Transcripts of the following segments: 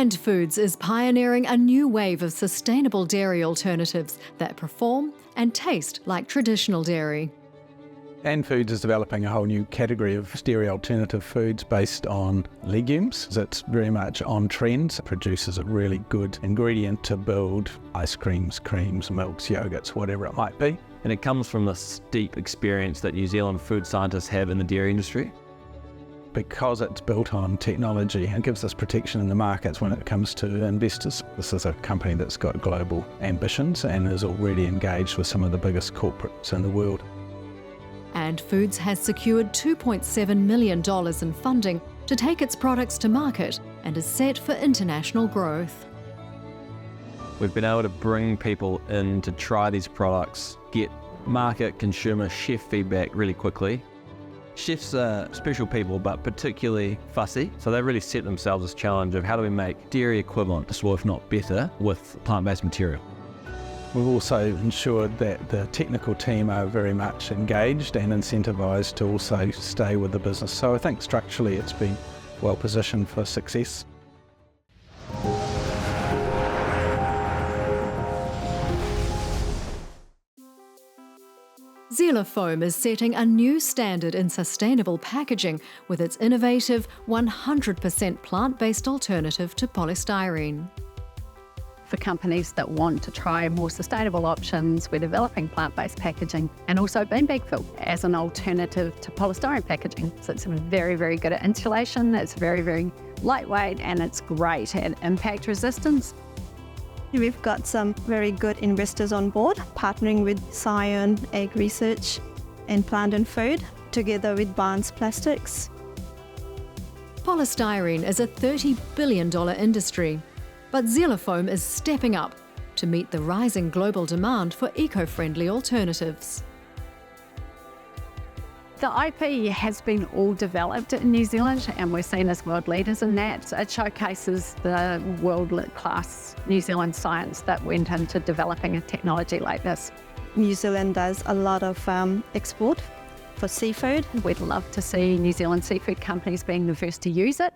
ANDFOODS is pioneering a new wave of sustainable dairy alternatives that perform and taste like traditional dairy. ANDFOODS is developing a whole new category of dairy alternative foods based on legumes. It's very much on trend. It produces a really good ingredient to build ice creams, creams, milks, yogurts, whatever it might be. And it comes from this deep experience that New Zealand food scientists have in the dairy industry. Because it's built on technology, it gives us protection in the markets when it comes to investors. This is a company that's got global ambitions and is already engaged with some of the biggest corporates in the world. ANDFOODS has secured $2.7 million in funding to take its products to market and is set for international growth. We've been able to bring people in to try these products, get market, consumer, chef feedback really quickly. Chefs are special people, but particularly fussy, so they really set themselves this challenge of how do we make dairy equivalent, or if not better, with plant-based material. We've also ensured that the technical team are very much engaged and incentivised to also stay with the business. So I think structurally it's been well positioned for success. ZealaFoam is setting a new standard in sustainable packaging with its innovative 100% plant-based alternative to polystyrene. For companies that want to try more sustainable options, we're developing plant-based packaging and also beanbag fill as an alternative to polystyrene packaging. So it's very, very good at insulation, it's very, very lightweight, and it's great at impact resistance. We've got some very good investors on board, partnering with Scion, AgResearch and Plant and Food, together with Barnes Plastics. Polystyrene is a $30 billion industry, but ZealaFoam is stepping up to meet the rising global demand for eco-friendly alternatives. The IP has been all developed in New Zealand and we're seen as world leaders in that. It showcases the world-class New Zealand science that went into developing a technology like this. New Zealand does a lot of export for seafood. We'd love to see New Zealand seafood companies being the first to use it.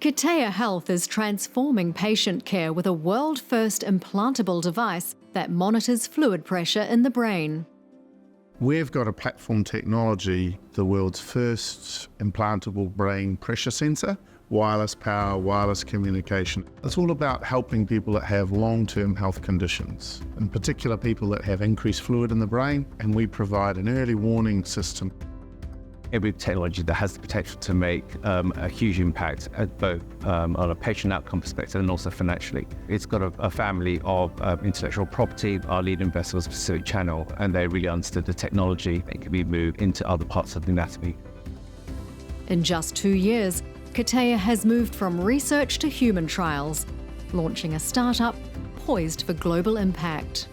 Kitea Health is transforming patient care with a world-first implantable device that monitors fluid pressure in the brain. We've got a platform technology, the world's first implantable brain pressure sensor, wireless power, wireless communication. It's all about helping people that have long-term health conditions, in particular people that have increased fluid in the brain, and we provide an early warning system. Every technology that has the potential to make a huge impact at both on a patient outcome perspective and also financially. It's got a family of intellectual property. Our lead investor was Pacific Channel, and they really understood the technology. It could be moved into other parts of the anatomy. In just 2 years, Kitea has moved from research to human trials, launching a startup poised for global impact.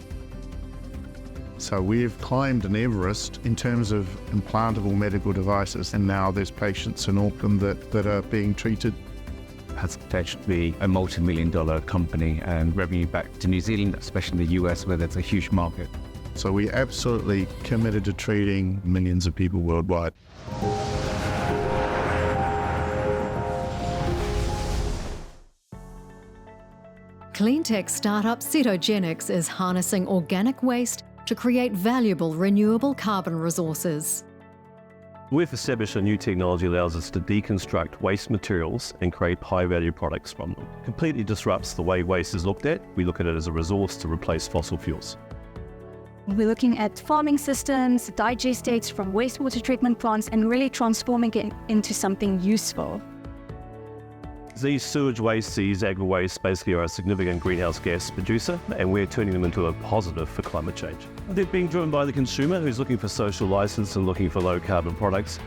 So we've climbed an Everest in terms of implantable medical devices, and now there's patients in Auckland that are being treated. It has the potential to be a multi-million-dollar company and revenue back to New Zealand, especially in the US where there's a huge market. So we're absolutely committed to treating millions of people worldwide. Cleantech startup Cetogenix is harnessing organic waste to create valuable renewable carbon resources. We've established a new technology that allows us to deconstruct waste materials and create high-value products from them. It completely disrupts the way waste is looked at. We look at it as a resource to replace fossil fuels. We're looking at farming systems, digestates from wastewater treatment plants, and really transforming it into something useful. These sewage wastes, these agri-wastes, basically are a significant greenhouse gas producer, and we're turning them into a positive for climate change. They're being driven by the consumer who's looking for social license and looking for low carbon products.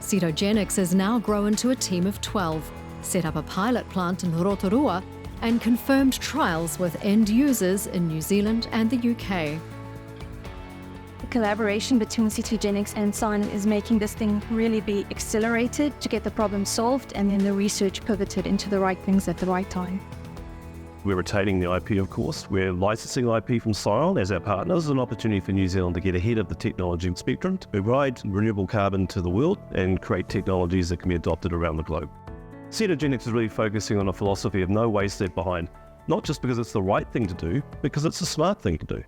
Cetogenix has now grown to a team of 12, set up a pilot plant in Rotorua, and confirmed trials with end users in New Zealand and the UK. The collaboration between Cetogenix and Scion is making this thing really be accelerated to get the problem solved, and then the research pivoted into the right things at the right time. We're retaining the IP, of course. We're licensing IP from Scion as our partner. This is an opportunity for New Zealand to get ahead of the technology spectrum, to provide renewable carbon to the world and create technologies that can be adopted around the globe. Cetogenix is really focusing on a philosophy of no waste left behind, not just because it's the right thing to do, because it's a smart thing to do.